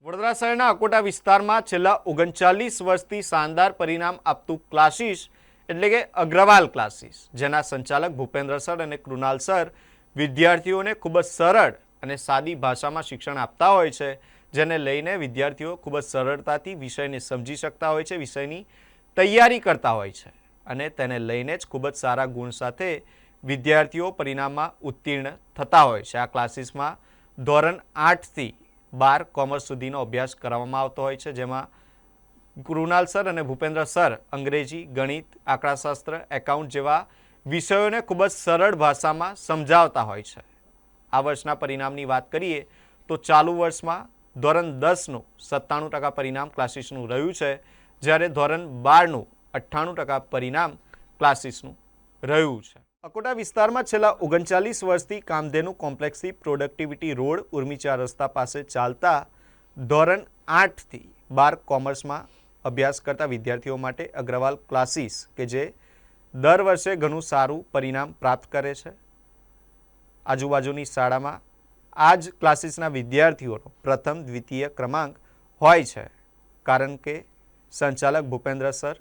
વડોદરા શહેરના અકોટા વિસ્તારમાં છેલ્લા 39 વર્ષથી શાનદાર પરિણામ આપતું ક્લાસીસ એટલે કે અગ્રવાલ ક્લાસીસ, જેના સંચાલક ભૂપેન્દ્ર સર અને કૃણાલ સર વિદ્યાર્થીઓને ખૂબ જ સરળ અને સાદી ભાષામાં શિક્ષણ આપતા હોય છે, જેને લઈને વિદ્યાર્થીઓ ખૂબ જ સરળતાથી વિષયને સમજી શકતા હોય છે, વિષયની તૈયારી કરતા હોય છે અને તેને લઈને જ ખૂબ જ સારા ગુણ સાથે વિદ્યાર્થીઓ પરિણામમાં ઉત્તીર્ણ થતા હોય છે. આ ક્લાસીસમાં ધોરણ 8થી 12 કોમર્સ સુધીનો અભ્યાસ કરવામાં આવતો હોય છે, જેમાં કૃણાલ સર અને ભૂપેન્દ્ર સર અંગ્રેજી, ગણિત, આંકડાશાસ્ત્ર, એકાઉન્ટ જેવા વિષયોને ખૂબ જ સરળ ભાષામાં સમજાવતા હોય છે. આ વર્ષના પરિણામની વાત કરીએ તો ચાલુ વર્ષમાં ધોરણ 10નું 97% પરિણામ ક્લાસીસનું રહ્યું છે, જ્યારે ધોરણ 12નું 98% પરિણામ ક્લાસીસનું રહ્યું છે. અકોટા વિસ્તારમાં છેલ્લા 39 વર્ષથી કામધેનુ કોમ્પ્લેક્સથી પ્રોડક્ટિવિટી રોડ ઉર્મિચા રસ્તા પાસે ચાલતા ધોરણ 8થી 12 કોમર્સમાં અભ્યાસ કરતા વિદ્યાર્થીઓ માટે અગ્રવાલ ક્લાસીસ કે જે દર વર્ષે ઘણું સારું પરિણામ પ્રાપ્ત કરે છે. આજુબાજુની શાળામાં આ જ ક્લાસીસના વિદ્યાર્થીઓનો પ્રથમ દ્વિતીય ક્રમાંક હોય છે, કારણ કે સંચાલક ભૂપેન્દ્ર સર,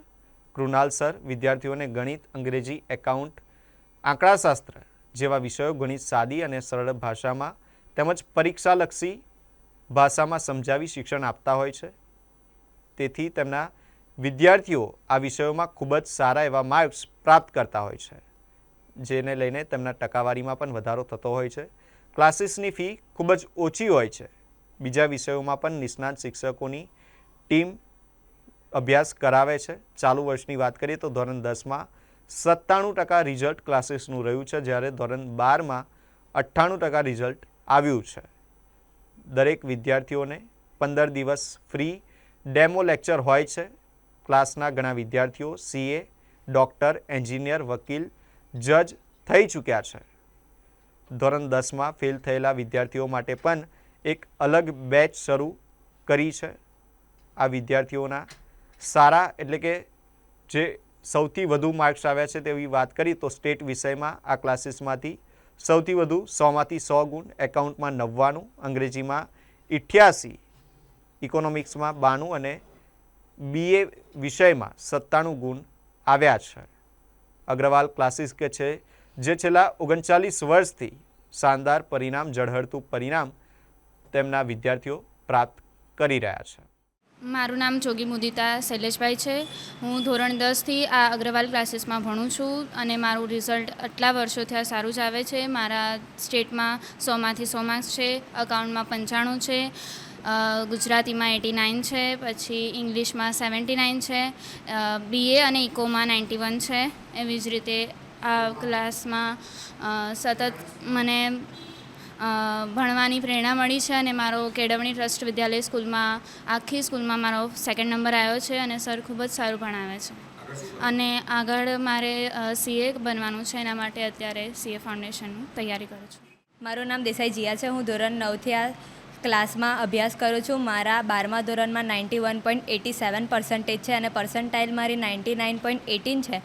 કૃણાલ સર વિદ્યાર્થીઓને ગણિત, અંગ્રેજી, એકાઉન્ટ, આંકડાશાસ્ત્ર જેવા વિષયો ઘણી સાદી અને સરળ ભાષામાં તેમજ પરીક્ષાલક્ષી ભાષામાં સમજાવી શિક્ષણ આપતા હોય છે. તેથી તેમના વિદ્યાર્થીઓ આ વિષયોમાં ખૂબ જ સારા એવા માર્ક્સ પ્રાપ્ત કરતા હોય છે, જેને લઈને તેમના ટકાવારીમાં પણ વધારો થતો હોય છે. ક્લાસીસની ફી ખૂબ જ ઓછી હોય છે. બીજા વિષયોમાં પણ નિષ્ણાત શિક્ષકોની ટીમ અભ્યાસ કરાવે છે. ચાલુ વર્ષની વાત કરીએ તો ધોરણ 10માં 97% રિઝલ્ટ ક્લાસીસનું રહ્યું છે, જ્યારે ધોરણ 12માં 98% રિઝલ્ટ આવ્યું છે. દરેક વિદ્યાર્થીઓને 15 દિવસ ફ્રી ડેમો લેક્ચર હોય છે. ક્લાસના ઘણા વિદ્યાર્થીઓ CA, ડૉક્ટર, એન્જિનિયર, વકીલ, જજ થઈ ચૂક્યા છે. ધોરણ 10માં ફેલ થયેલા વિદ્યાર્થીઓ માટે પણ એક અલગ બેચ શરૂ કરી છે. આ વિદ્યાર્થીઓના સારા એટલે કે જે સૌથી વધુ માર્ક્સ આવ્યા છે તેવી વાત કરી તો સ્ટેટ વિષયમાં આ ક્લાસીસમાંથી સૌથી વધુ 100માંથી 100 ગુણ, એકાઉન્ટમાં 99, અંગ્રેજીમાં 88, ઇકોનોમિક્સમાં 92 અને BA વિષયમાં 97 ગુણ આવ્યા છે. અગ્રવાલ ક્લાસીસ કે છે જે છેલ્લા 39 વર્ષથી શાનદાર પરિણામ, ઝળહળતું પરિણામ તેમના વિદ્યાર્થીઓ પ્રાપ્ત કરી રહ્યા છે. મારું નામ જોગી મુદિતા શૈલેષભાઈ છે. હું ધોરણ 10થી આ અગ્રવાલ ક્લાસીસમાં ભણું છું અને મારું રિઝલ્ટ આટલા વર્ષોથી આ સારું જ આવે છે. મારા સ્ટેટમાં 100માંથી 100 માર્ક્સ છે, અકાઉન્ટમાં 95 છે, ગુજરાતીમાં 89 છે, પછી ઇંગ્લિશમાં 79 છે, BA અને ઇકોમાં 91 છે. એવી જ રીતે આ ક્લાસમાં સતત મને ભણવાની પ્રેરણા મળી છે અને મારો કેળવણી ટ્રસ્ટ વિદ્યાલય સ્કૂલમાં આખી સ્કૂલમાં મારો 2nd નંબર આવ્યો છે અને સર ખૂબ જ સારું ભણાવે છે. અને આગળ મારે CA બનવાનું છે, એના માટે અત્યારે CA ફાઉન્ડેશનની તૈયારી કરું છું. મારું નામ દેસાઈ જીયા છે. હું ધોરણ 9થી આ ક્લાસમાં અભ્યાસ કરું છું. મારા 12મા ધોરણમાં 91.87% છે અને પર્સન્ટાઇલ મારી 99.18 છે.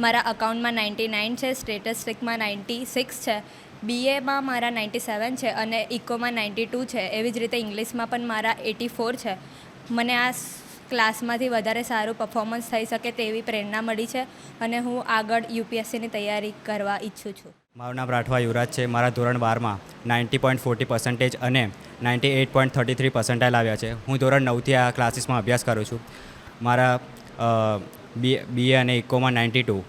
મારા અકાઉન્ટમાં 99 છે, સ્ટેટિસ્ટિકમાં 96 છે, BAમાં મારા 97 છે અને ઇકોમાં 92 છે. એવી જ રીતે ઇંગ્લિશમાં પણ મારા 84 છે. મને આ ક્લાસમાંથી વધારે સારું પરફોર્મન્સ થઈ શકે તેવી પ્રેરણા મળી છે અને હું આગળ UPSCની તૈયારી કરવા ઈચ્છું છું. મારું નામ રાઠવા યુવરાજ છે. મારા ધોરણ 12માં 90.40% અને 98.33 પર્સન્ટાઇલ આવ્યા છે. હું ધોરણ 9થી આ ક્લાસીસમાં અભ્યાસ કરું છું. મારા BA અને ઇકોમાં 92,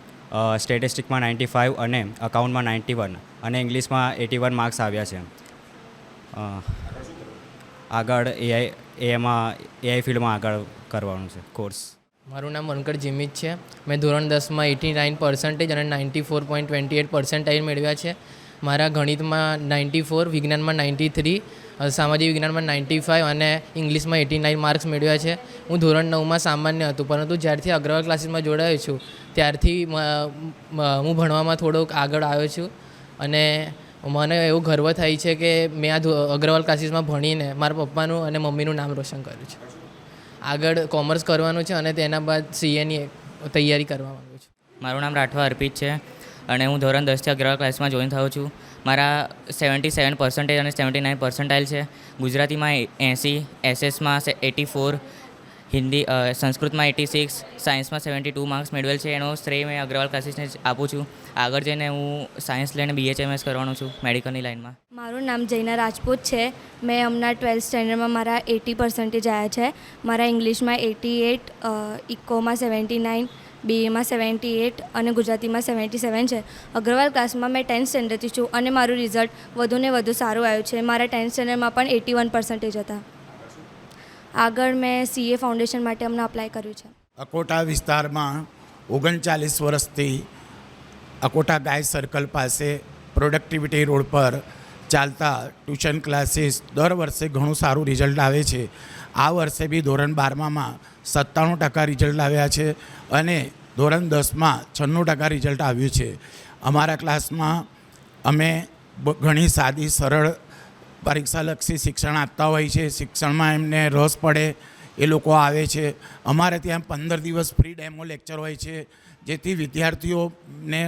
સ્ટેટિસ્ટિકમાં 95 અને અકાઉન્ટમાં 91 અને ઇંગ્લિશમાં 81 માર્ક્સ આવ્યા છે. આગળ AI ફિલ્ડમાં આગળ કરવાનું છે કોર્સ. મારું નામ વનકર જીમિત છે. મેં ધોરણ 10માં 89% અને 94.28 પર્સન્ટાઇલ મેળવ્યા છે. મારા ગણિતમાં 94, વિજ્ઞાનમાં 93, સામાજિક વિજ્ઞાનમાં 95 અને ઇંગ્લિશમાં 89 માર્ક્સ મેળવ્યા છે. હું ધોરણ 9માં સામાન્ય હતું, પરંતુ જ્યારથી અગ્રવાલ ક્લાસીસમાં જોડાયો છું ત્યારથી હું ભણવામાં થોડોક આગળ આવ્યો છું અને મને એવો ગર્વ થાય છે કે મેં આ અગ્રવાલ ક્લાસીસમાં ભણીને મારા પપ્પાનું અને મમ્મીનું નામ રોશન કર્યું છે. આગળ કોમર્સ કરવાનું છે અને તેના બાદ CAની તૈયારી કરવા માગું છું. મારું નામ રાઠવા અર્પિત છે. અને હું ધોરણ 10થી અગ્રવાલ ક્લાસમાં જોઈન થયો છું. મારા 77% અને 79 પર્સન્ટાઇલ છે. ગુજરાતીમાં 80, એસએસમાં 84, હિન્દી સંસ્કૃતમાં 86, સાયન્સમાં 72 માર્ક્સ મેળવેલ છે. એનો શ્રેય મેં અગ્રવાલ ક્લાસીસને જ આપું છું. આગળ જઈને હું સાયન્સ લઈને BHMS કરવાનો છું મેડિકલની લાઇનમાં. મારું નામ જૈના રાજપૂત છે. મેં હમણાં 12th સ્ટેન્ડર્ડમાં મારા 80% આવ્યા છે. મારા ઇંગ્લિશમાં 88, ઇકોમાં 79, BAમાં 78 અને ગુજરાતીમાં 77 છે. અગ્રવાલ ક્લાસમાં મેં 10th સ્ટેન્ડર્ડથી છું અને મારું રિઝલ્ટ વધુને વધુ સારું આવ્યું છે. મારા 10th સ્ટેન્ડર્ડમાં પણ 81% હતા. આગળ મેં CA ફાઉન્ડેશન માટે હમણાં અપ્લાય કર્યું છે. અકોટા વિસ્તારમાં 39 વર્ષથી અકોટા ગાય સર્કલ પાસે પ્રોડક્ટિવિટી રોડ પર ચાલતા ટ્યુશન ક્લાસીસ દર વર્ષે ઘણું સારું રિઝલ્ટ આવે છે. આ વર્ષે બી ધોરણ 12માં 97% રિઝલ્ટ આવ્યા છે અને ધોરણ 10માં 96% રિઝલ્ટ આવ્યું છે. અમારા ક્લાસમાં અમે ઘણી સાદી સરળ પરીક્ષાલક્ષી શિક્ષણ આપતા હોય છે. શિક્ષણમાં એમને રસ પડે એ લોકો આવે છે. અમારે ત્યાં 15 દિવસ ફ્રી ડેમો લેક્ચર હોય છે, જેથી વિદ્યાર્થીઓને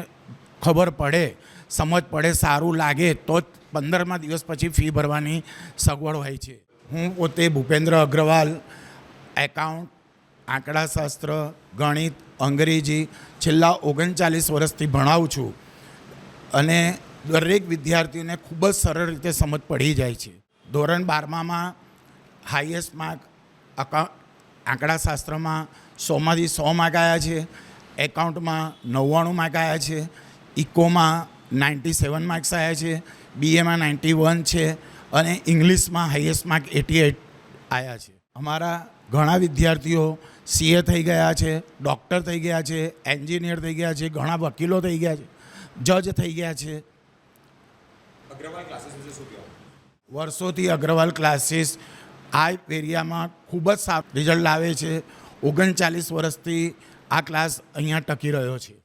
ખબર પડે, સમજ પડે, સારું લાગે તો જ 15મા દિવસ પછી ફી ભરવાની સગવડ હોય છે. હું પોતે ભૂપેન્દ્ર અગ્રવાલ એકાઉન્ટ, આંકડાશાસ્ત્ર, ગણિત, અંગ્રેજી છેલ્લા 39 વર્ષથી ભણાવું છું અને દરેક વિદ્યાર્થીઓને ખૂબ જ સરળ રીતે સમજ પડી જાય છે. ધોરણ 12માં હાઈએસ્ટ માર્ક આંકડાશાસ્ત્રમાં 100માંથી 100 માર્ક આવ્યા છે. એકાઉન્ટમાં 99 માર્ક આવ્યા છે. ઇકોમાં 97 માર્ક્સ આવ્યા છે. BAમાં 91 છે અને ઇંગ્લિશમાં હાઈએસ્ટ માર્ક 88 આવ્યા છે. અમારા ઘણા વિદ્યાર્થીઓ CA થઈ ગયા છે, ડૉક્ટર થઈ ગયા છે, એન્જિનિયર થઈ ગયા છે, ઘણા વકીલો થઈ ગયા છે, જજ થઈ ગયા છે. વર્ષોથી અગ્રવાલ ક્લાસીસ આ એરિયામાં ખૂબ જ સારું રિઝલ્ટ લાવે છે. 39 વર્ષથી આ ક્લાસ અહીંયા ટકી રહ્યો છે.